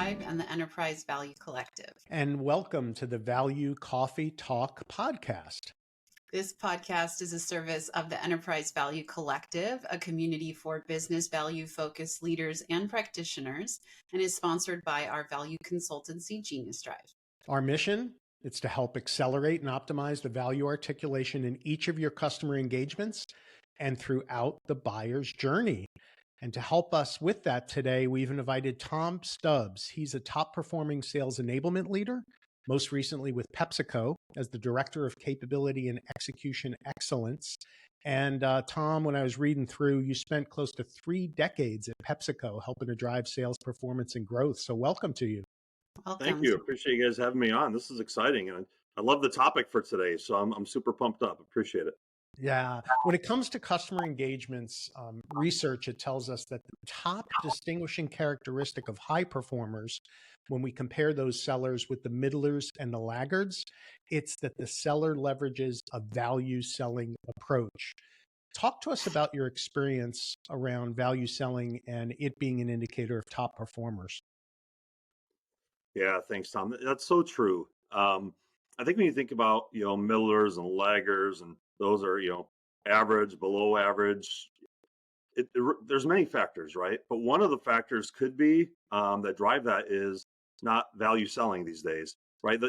Tribe and the Enterprise Value Collective. And welcome to the Value Coffee Talk podcast. This podcast is a service of the Enterprise Value Collective, a community for business value-focused leaders and practitioners, and is sponsored by our value consultancy, Genius Drive. Our mission is to help accelerate and optimize the value articulation in each of your customer engagements and throughout the buyer's journey. And to help us with that today, we've invited Tom Stubbs. He's a top performing sales enablement leader, most recently with Pepsico as the Director of Capability and Execution Excellence. And Tom, when I was reading through, you spent close to 3 decades at PepsiCo helping to drive sales performance and growth. So welcome to you. Welcome. Thank you. Appreciate you guys having me on. This is exciting. And I love the topic for today. So I'm super pumped up. Appreciate it. Yeah. When it comes to customer engagements, research, it tells us that the top distinguishing characteristic of high performers, when we compare those sellers with the middlers and the laggards, it's that the seller leverages a value selling approach. Talk to us about your experience around value selling and it being an indicator of top performers. Yeah, thanks, Tom. That's so true. I think when you think about, middlers and laggers, and those are, average, below average, there's many factors, right? But one of the factors could be that drive that is not value selling these days, right?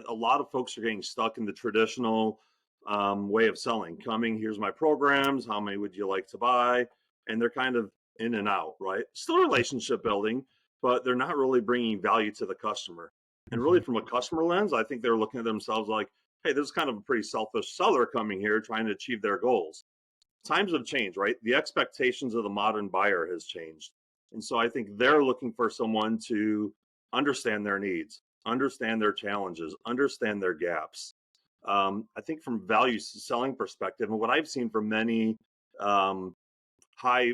A lot of folks are getting stuck in the traditional way of selling. Here's my programs, how many would you like to buy? And they're kind of in and out, right? Still relationship building, but they're not really bringing value to the customer. And really from a customer lens, I think they're looking at themselves like, hey, this is kind of a pretty selfish seller coming here trying to achieve their goals. Times have changed, right? The expectations of the modern buyer has changed. And so I think they're looking for someone to understand their needs, understand their challenges, understand their gaps. I think from value selling perspective, and what I've seen from many high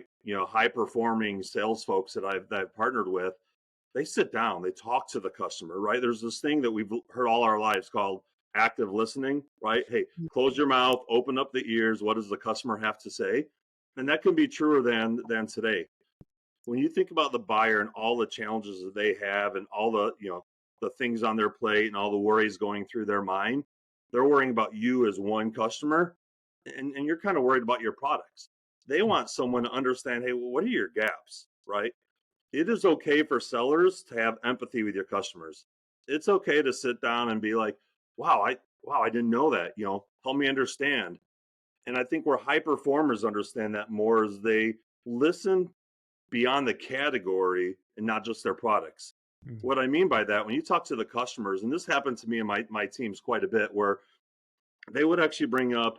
performing sales folks that I've partnered with, they sit down, they talk to the customer, right? There's this thing that we've heard all our lives called active listening, right? Hey, close your mouth, open up the ears. What does the customer have to say? And that can be truer than today. When you think about the buyer and all the challenges that they have and all the, the things on their plate and all the worries going through their mind, they're worrying about you as one customer, and you're kind of worried about your products. They want someone to understand, hey, well, what are your gaps, right? It is okay for sellers to have empathy with your customers. It's okay to sit down and be like, wow, I didn't know that, help me understand. And I think where high performers understand that more is they listen beyond the category and not just their products. Mm-hmm. What I mean by that, when you talk to the customers, and this happened to me and my teams quite a bit, where they would actually bring up,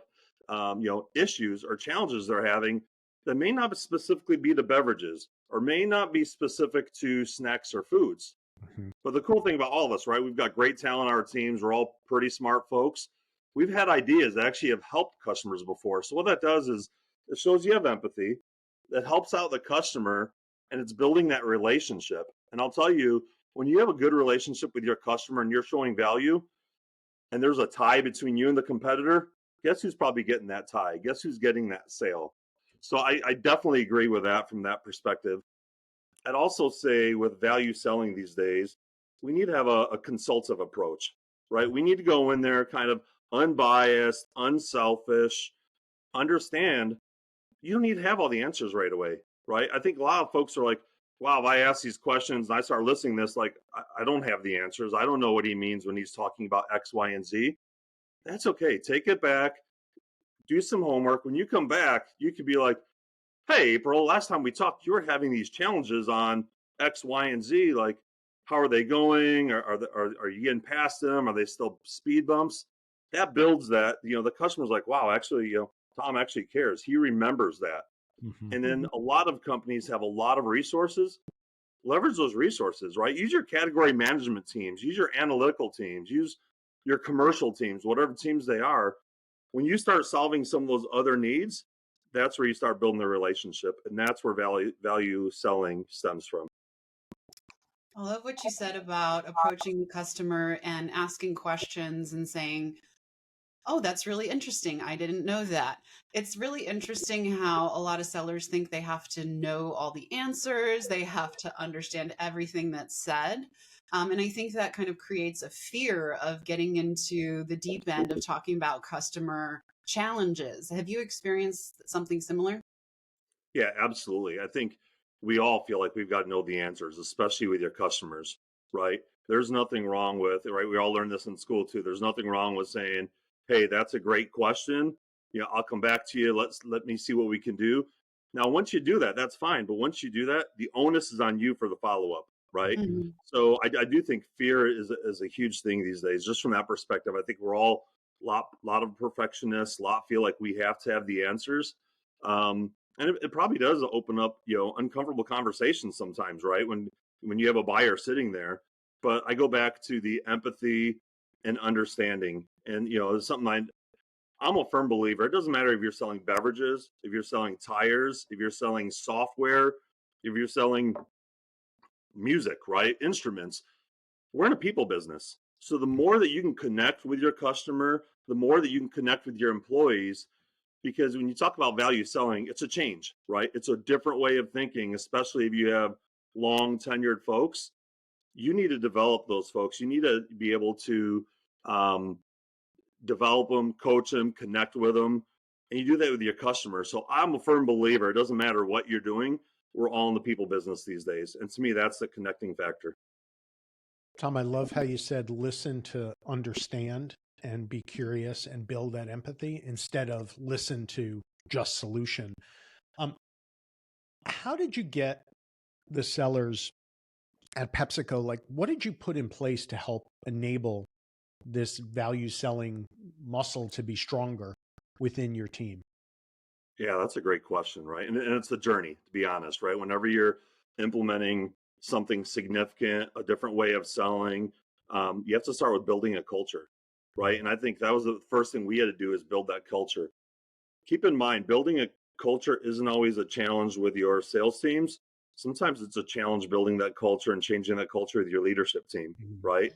issues or challenges they're having that may not specifically be to beverages or may not be specific to snacks or foods. Mm-hmm. But the cool thing about all of us, right? We've got great talent on our teams. We're all pretty smart folks. We've had ideas that actually have helped customers before. So what that does is it shows you have empathy, that helps out the customer, and it's building that relationship. And I'll tell you, when you have a good relationship with your customer and you're showing value, and there's a tie between you and the competitor, guess who's probably getting that tie? Guess who's getting that sale? So I definitely agree with that from that perspective. I'd also say with value selling these days, we need to have a consultative approach, right? We need to go in there kind of unbiased, unselfish, understand you don't need to have all the answers right away, right? I think a lot of folks are like, wow, if I ask these questions and I start listening to this, like, I don't have the answers. I don't know what he means when he's talking about X, Y, and Z. That's okay. Take it back. Do some homework. When you come back, you could be like, hey, April, last time we talked, you were having these challenges on X, Y, and Z. Like, how are they going? Are you getting past them? Are they still speed bumps? That builds that, the customer's like, wow, actually, Tom actually cares. He remembers that. Mm-hmm. And then a lot of companies have a lot of resources. Leverage those resources, right? Use your category management teams, use your analytical teams, use your commercial teams, whatever teams they are. When you start solving some of those other needs, that's where you start building the relationship. And that's where value selling stems from. I love what you said about approaching the customer and asking questions and saying, Oh, that's really interesting. I didn't know that. It's really interesting how a lot of sellers think they have to know all the answers, they have to understand everything that's said. And I think that kind of creates a fear of getting into the deep end of talking about customer challenges. Have you experienced something similar? Yeah, absolutely. I think we all feel like we've got to know the answers, especially with your customers, right? There's nothing wrong with it, right? We all learned this in school too. There's nothing wrong with saying, "Hey, that's a great question. I'll come back to you. Let me see what we can do." Now, once you do that, that's fine. But once you do that, the onus is on you for the follow up, right? Mhm. So I do think fear is a huge thing these days. Just from that perspective, I think we're all lot of perfectionists. Lot feel like we have to have the answers. And it probably does open up uncomfortable conversations sometimes, right, when you have a buyer sitting there. But I go back to the empathy and understanding, and it's something I'm a firm believer. It doesn't matter if you're selling beverages, if you're selling tires, if you're selling software, if you're selling music, right, instruments. We're in a people business, so the more that you can connect with your customer, the more that you can connect with your employees, because when you talk about value selling, it's a change, right? It's a different way of thinking, especially if you have long tenured folks. You need to develop those folks. You need to be able to um, develop them, coach them, connect with them, and you do that with your customers. So I'm a firm believer. It doesn't matter what you're doing. We're all in the people business these days, and to me, that's the connecting factor. Tom, I love how you said listen to understand and be curious and build that empathy instead of listen to just solution. Um, how did you get the sellers at PepsiCo? Like, what did you put in place to help enable this value selling muscle to be stronger within your team? Yeah, that's a great question, right? And it's a journey, to be honest, right? Whenever you're implementing something significant, a different way of selling, you have to start with building a culture, right? And I think that was the first thing we had to do is build that culture. Keep in mind, building a culture isn't always a challenge with your sales teams. Sometimes it's a challenge building that culture and changing that culture with your leadership team, Mhm. right?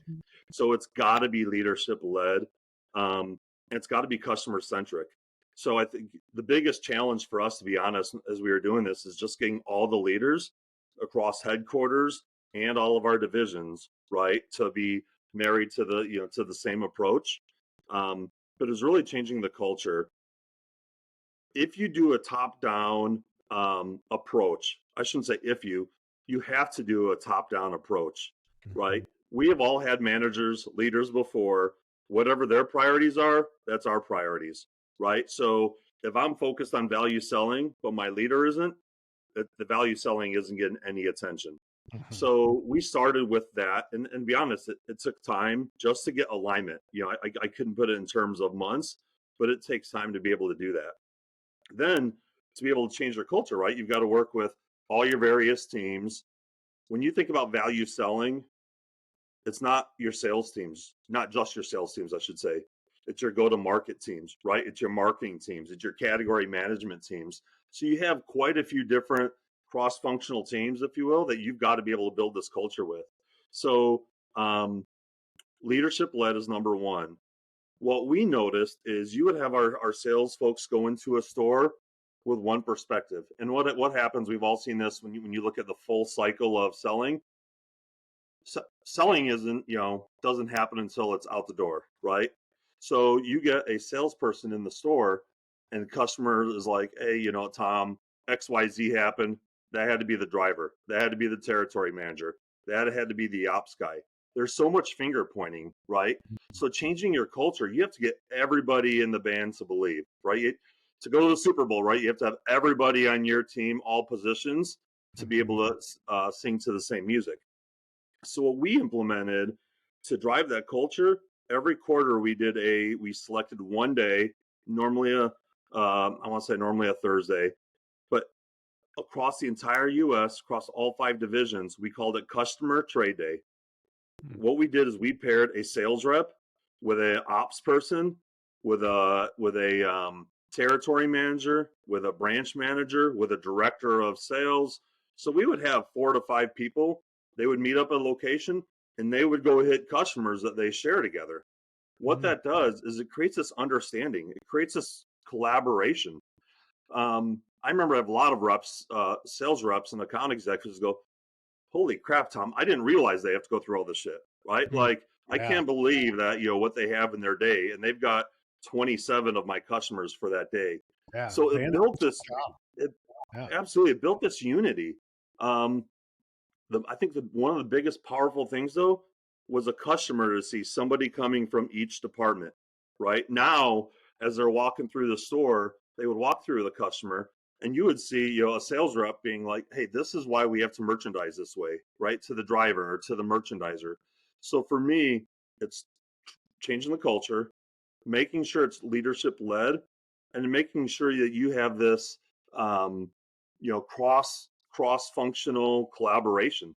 So it's got to be leadership led. And it's got to be customer centric. So I think the biggest challenge for us, to be honest, as we were doing this, is just getting all the leaders across headquarters and all of our divisions, right, to be married to the same approach. But it's really changing the culture. If you do a top down approach, I shouldn't say if you have to do a top down approach, right? Mhm. We have all had managers, leaders before. Whatever their priorities are, that's our priorities, right? So if I'm focused on value selling, but my leader isn't, the value selling isn't getting any attention. Mhm. So we started with that, and be honest, it took time just to get alignment. I couldn't put it in terms of months, but it takes time to be able to do that. Then to be able to change their culture, right? You've got to work with all your various teams. When you think about value selling, it's not your sales teams, not just your sales teams, I should say. It's your go to market teams, right? It's your marketing teams, it's your category management teams. So you have quite a few different cross functional teams, if you will, that you've got to be able to build this culture with. So, leadership led is number one. What we noticed is you would have our sales folks go into a store with one perspective. And what happens, we've all seen this when you look at the full cycle of selling. Selling isn't, doesn't happen until it's out the door, right? So you get a salesperson in the store and the customer is like, hey, Tom, XYZ happened. That had to be the driver. That had to be the territory manager. That had to be the ops guy. There's so much finger pointing, right? So changing your culture, you have to get everybody in the band to believe, right? To go to the Super Bowl, right? You have to have everybody on your team, all positions, to be Mhm. able to sing to the same music. So what we implemented to drive that culture, every quarter we selected one day, normally I want to say normally a Thursday, but across the entire U.S., across all 5 divisions, we called it Customer Trade Day. Mhm. What we did is we paired a sales rep with an ops person, with a territory manager, with a branch manager, with a director of sales. So we would have 4 to 5 people. They would meet up at a location and they would go hit customers that they share together. what that does is it creates this understanding. It creates this collaboration. I remember I have a lot of reps, sales reps and account executives go, holy crap, Tom, I didn't realize they have to go through all this shit, right? Mhm. Like, I Yeah. can't believe that, what they have in their day, and they've got 27 of my customers for that day. Yeah. So They it end up built with this, a job. it Yeah. absolutely it built this unity. Um, I think that one of the biggest powerful things though was a customer to see somebody coming from each department. Right now, as they're walking through the store, they would walk through the customer, and you would see a sales rep being like, "Hey, this is why we have to merchandise this way," right, to the driver or to the merchandiser. So for me, it's changing the culture, making sure it's leadership led, and making sure that you have this um, cross functional collaboration.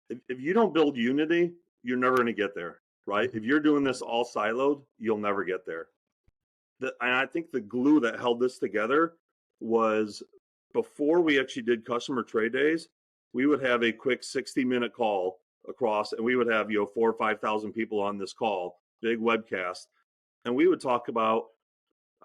If you don't build unity, you're never going to get there, right? Mhm. If you're doing this all siloed, you'll never get there. And I think the glue that held this together was before we actually did customer trade days, we would have a quick 60-minute call across, and we would have 4 or 5 thousand people on this call, big webcast, and we would talk about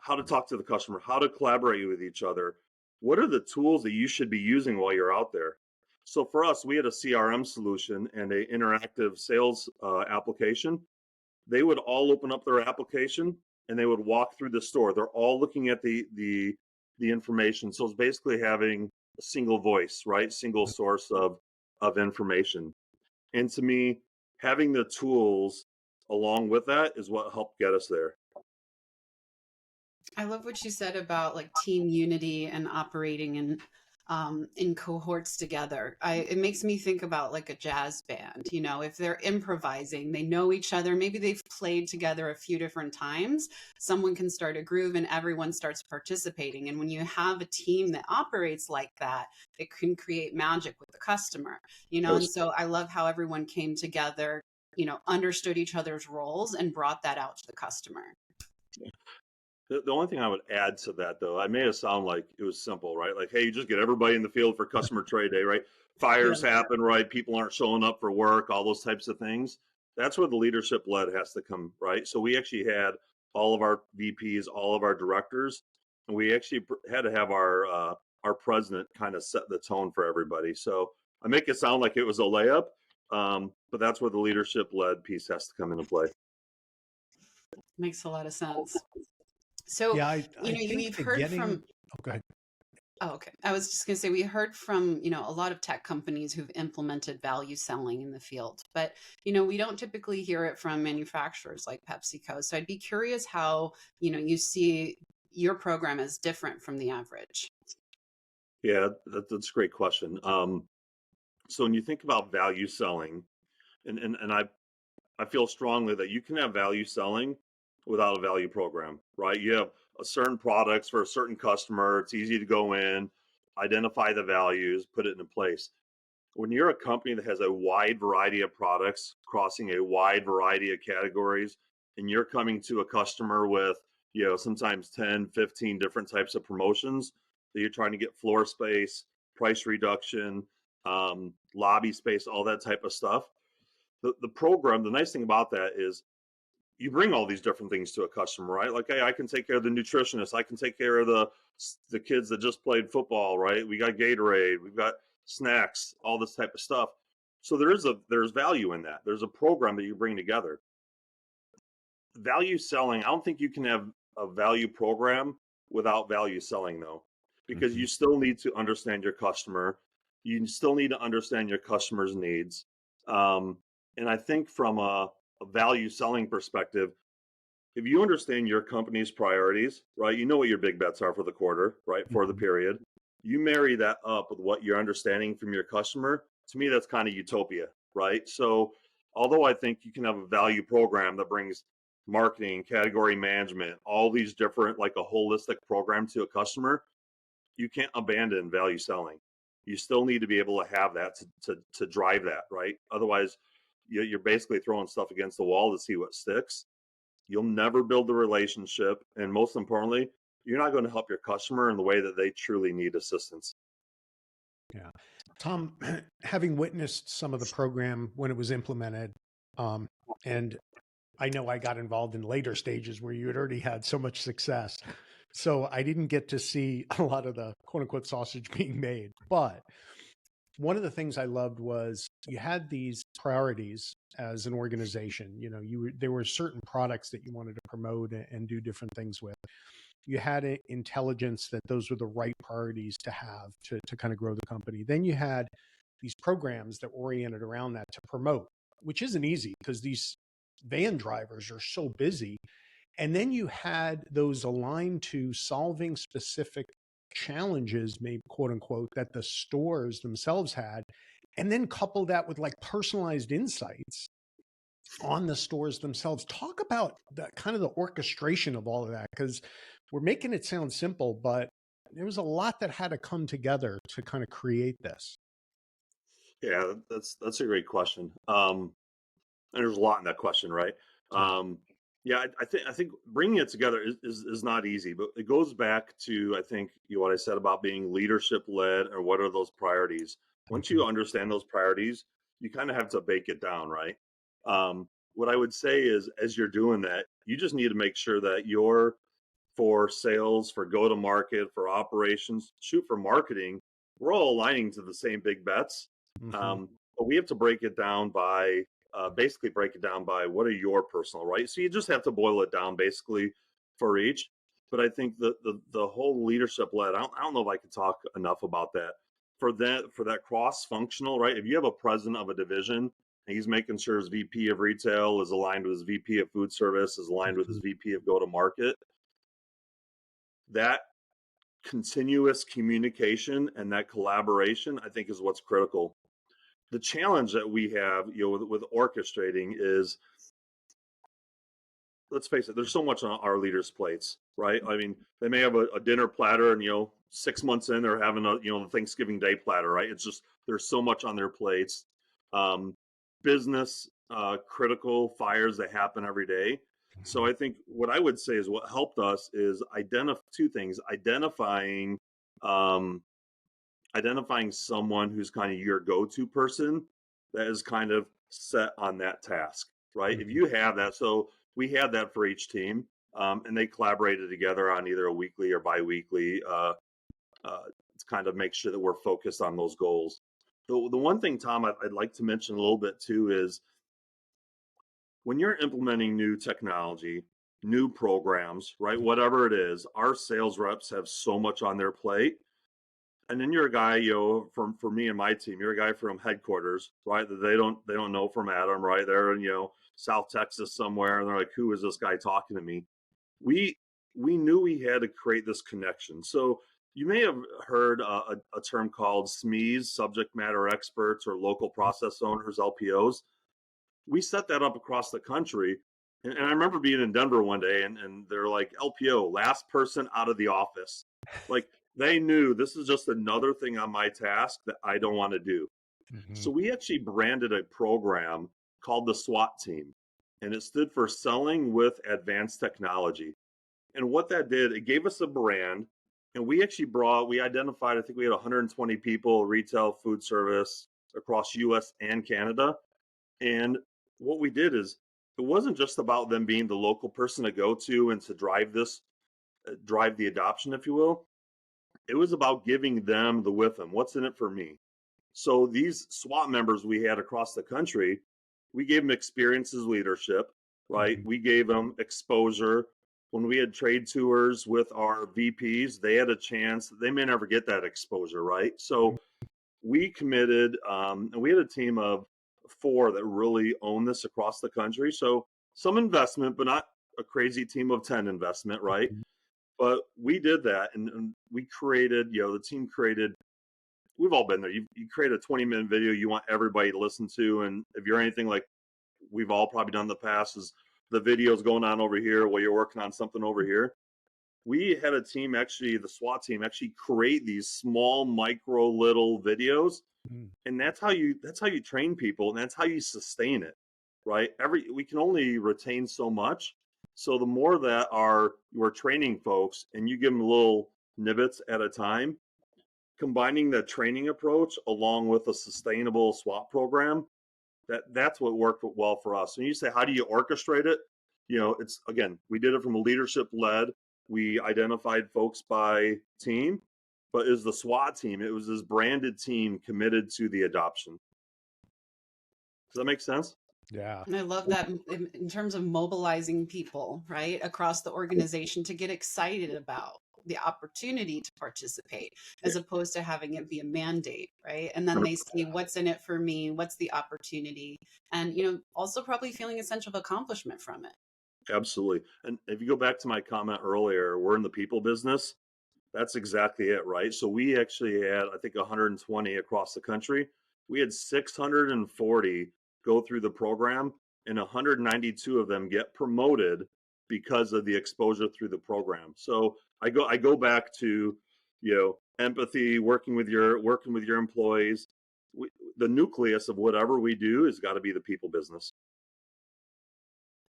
how to talk to the customer, how to collaborate with each other. What are the tools that you should be using while you're out there? So for us, we had a CRM solution and an interactive sales application. They would all open up their application and they would walk through the store. They're all looking at the information. So it's basically having a single voice, right? Single source of information. And to me, having the tools along with that is what helped get us there. I love what you said about like team unity and operating in cohorts together. It makes me think about like a jazz band. You know, if they're improvising, they know each other. Maybe they've played together a few different times. Someone can start a groove and everyone starts participating. And when you have a team that operates like that, it can create magic with the customer. You know, and There's so I love how everyone came together. You know, understood each other's roles and brought that out to the customer. The only thing I would add to that, though, I made it sound like it was simple, right? Like, hey, you just get everybody in the field for customer trade day, right? Yeah. Fires happen, right? People aren't showing up for work, all those types of things. That's where the leadership led has to come, right? So we actually had all of our VPs, all of our directors, and we actually had to have our president kind of set the tone for everybody. So I make it sound like it was a layup, but that's where the leadership led piece has to come into play. Makes a lot of sense. So, Yeah. I think we've that heard from, go ahead. oh, okay. I was just going to say, we heard from, a lot of tech companies who've implemented value selling in the field, but, we don't typically hear it from manufacturers like PepsiCo. So I'd be curious how, you see your program as different from the average. Yeah, that's a great question. So when you think about value selling, and I feel strongly that you can have value selling without a value program, right? You have a certain products for a certain customer. It's easy to go in, identify the values, put it in place. When you're a company that has a wide variety of products crossing a wide variety of categories, and you're coming to a customer with, sometimes 10, 15 different types of promotions that you're trying to get floor space, price reduction, lobby space, all that type of stuff. The program, the nice thing about that is you bring all these different things to a customer, right? Like, hey, I can take care of the nutritionist, I can take care of the kids that just played football, right? We got Gatorade, we've got snacks, all this type of stuff. So there's value in that. There's a program that you bring together. Value selling, I don't think you can have a value program without value selling though, because Mhm. you still need to understand your customer. You still need to understand your customer's needs. And I think from a value selling perspective, if you understand your company's priorities, right, you know what your big bets are for the quarter, right, for the Mhm. period. You marry that up with what you're understanding from your customer. To me, that's kind of utopia, right? So, although I think you can have a value program that brings marketing, category management, all these different, like a holistic program to a customer, you can't abandon value selling. You still need to be able to have that to drive that, right? Otherwise, you're basically throwing stuff against the wall to see what sticks. You'll never build the relationship. And most importantly, you're not going to help your customer in the way that they truly need assistance. Yeah. Tom, having witnessed some of the program when it was implemented, and I know I got involved in later stages where you had already had so much success. So I didn't get to see a lot of the quote unquote sausage being made. But one of the things I loved was you had these priorities as an organization. You know, there were certain products that you wanted to promote and do different things with. You had intelligence that those were the right priorities to have to kind of grow the company. Then you had these programs that were oriented around that to promote, which isn't easy because these van drivers are so busy. And then you had those aligned to solving specific challenges, maybe quote unquote, that the stores themselves had. And then couple that with like personalized insights on the stores themselves. Talk about the kind of the orchestration of all of that, because we're making it sound simple, but there was a lot that had to come together to kind of create this. Yeah, that's a great question. And there's a lot in that question, right? Yeah. Yeah, I think bringing it together is not easy, but it goes back to, I think, what I said about being leadership led, or what are those priorities. Once Mhm. you understand those priorities, you kind of have to bake it down, right? What I would say is, as you're doing that, you just need to make sure that you're, for sales, for go to market, for operations, shoot, for marketing, we're all aligning to the same big bets. Mhm. But we have to break it down by, basically break it down by what are your personal, right? So you just have to boil it down basically for each. But I think the whole leadership led, I don't know if I could talk enough about that. For that cross functional, right? If you have a president of a division and he's making sure his VP of retail is aligned with his VP of food service, is aligned with his Mhm. VP of go to market, that continuous communication and that collaboration, I think, is what's critical. The challenge that we have, with orchestrating is, let's face it, there's so much on our leaders' plates, right? I mean, they may have a dinner platter, and 6 months in, they're having the Thanksgiving Day platter, right? It's just, there's so much on their plates. Um, Business critical fires that happen every day. So Mhm. I think what I would say is what helped us is identify two things: um, identifying someone who's kind of your go-to person that is kind of set on that task, right? If Mhm. you have that, so we had that for each team, and they collaborated together on either a weekly or biweekly, to kind of make sure that we're focused on those goals. The one thing, Tom, I'd like to mention a little bit too is, when you're implementing new technology, new programs, right? Whatever it is, our sales reps have so much on their plate. And then you're a guy, from for me and my team, you're a guy from headquarters, right? That they don't know from Adam, right? They're in, South Texas somewhere, and they're like, who is this guy talking to me? We we knew we had to create this connection. So you may have heard a term called SMEs, subject matter experts, or local process owners, LPOs. We set that up across the country. And I remember being in Denver one day, and they're like, LPO, last person out of the office. Like, they knew this is just another thing on my task that I don't want to do. Mhm. So we actually branded a program called the SWAT team, and it stood for Selling with Advanced Technology. And what that did, it gave us a brand, and we identified, I think we had 120 people, retail, food service, across US and Canada. And what we did is, it wasn't just about them being the local person to go to and to drive the adoption, if you will. It was about giving them the with them. What's in it for me? So these SWAT members we had across the country, we gave them experiences, leadership, right? Mhm. We gave them exposure. When we had trade tours with our VPs, they had a chance. They may never get that exposure, right? So we committed, and we had a team of 4 that really own this across the country. So some investment, but not a crazy team of 10 investment, right? Mhm. But we did that, and we created, the team created. We've all been there. You create a 20-minute video you want everybody to listen to, and if you're anything like we've all probably done in the past, is the video's going on over here while you're working on something over here. We had a team, actually, the SWAT team, actually create these small, micro, little videos, Mhm. and that's how you train people, and that's how you sustain it, right? We can only retain so much. So the more that we're training folks, and you give them little nibbits at a time, combining the training approach along with a sustainable SWAT program, that's what worked well for us. And you say, how do you orchestrate it? it's, again, we did it from a leadership led. We identified folks by team, but it was the SWAT team. It was this branded team committed to the adoption. Does that make sense? Yeah. And I love that in terms of mobilizing people, right, across the organization to get excited about the opportunity to participate, as opposed to having it be a mandate, right? And then they see what's in it for me, what's the opportunity, and also probably feeling a sense of accomplishment from it. Absolutely. And if you go back to my comment earlier, we're in the people business. That's exactly it, right? So we actually had, I think, 120 across the country. We had 640 go through the program, and 192 of them get promoted because of the exposure through the program. So I go back to, empathy, working with your employees. The nucleus of whatever we do has got to be the people business.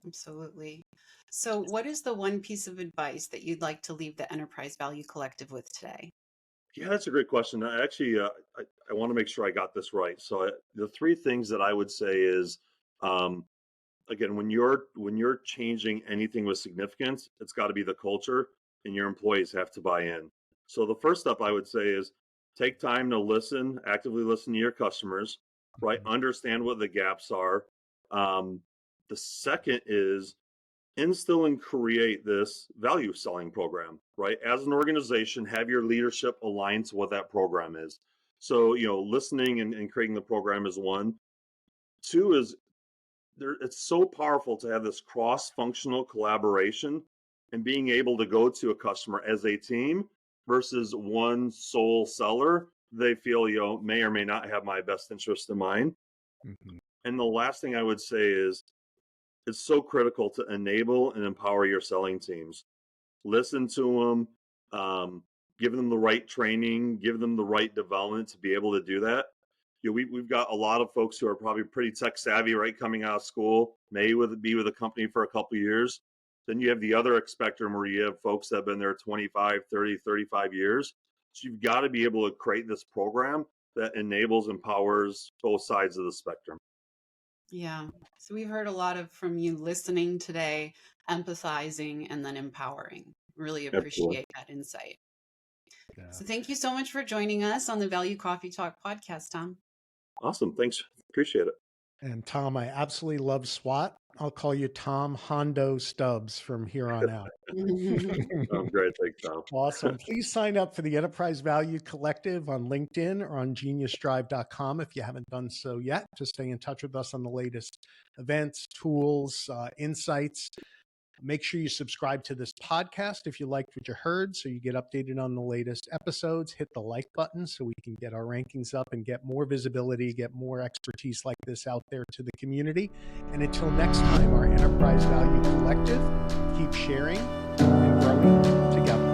Absolutely. So what is the one piece of advice that you'd like to leave the Enterprise Value Collective with today? Yeah, that's a great question. I actually, I want to make sure I got this right. So the three things that I would say is, again, when you're changing anything with significance, it's got to be the culture, and your employees have to buy in. So the first step I would say is take time to listen, actively listen to your customers, right? Understand what the gaps are. The second is instill and create this value selling program, right? As an organization, have your leadership aligned to what that program is. So, listening and creating the program is one. Two is it's so powerful to have this cross-functional collaboration and being able to go to a customer as a team versus one sole seller. They feel, may or may not have my best interest in mind. Mm-hmm. And the last thing I would say is it's so critical to enable and empower your selling teams. Listen to them, give them the right training, give them the right development to be able to do that. We've got a lot of folks who are probably pretty tech savvy, right, coming out of school, be with a company for a couple of years. Then you have the other spectrum where you have folks that have been there 25, 30, 35 years. So you've got to be able to create this program that enables, empowers both sides of the spectrum. Yeah. So we've heard a lot from you listening today, empathizing, and then empowering. Really appreciate that insight. Yeah. So thank you so much for joining us on the Value Coffee Talk podcast, Tom. Awesome. Thanks. Appreciate it. And Tom, I absolutely love SWAT. I'll call you Tom Hondo Stubbs from here on out. Great. Thanks, Tom. Awesome. Please sign up for the Enterprise Value Collective on LinkedIn or on geniusdrive.com if you haven't done so yet, to stay in touch with us on the latest events, tools, insights. Make sure you subscribe to this podcast if you liked what you heard, so you get updated on the latest episodes. Hit the like button so we can get our rankings up and get more visibility, get more expertise like this out there to the community. And until next time, our Enterprise Value Collective, keep sharing and growing together.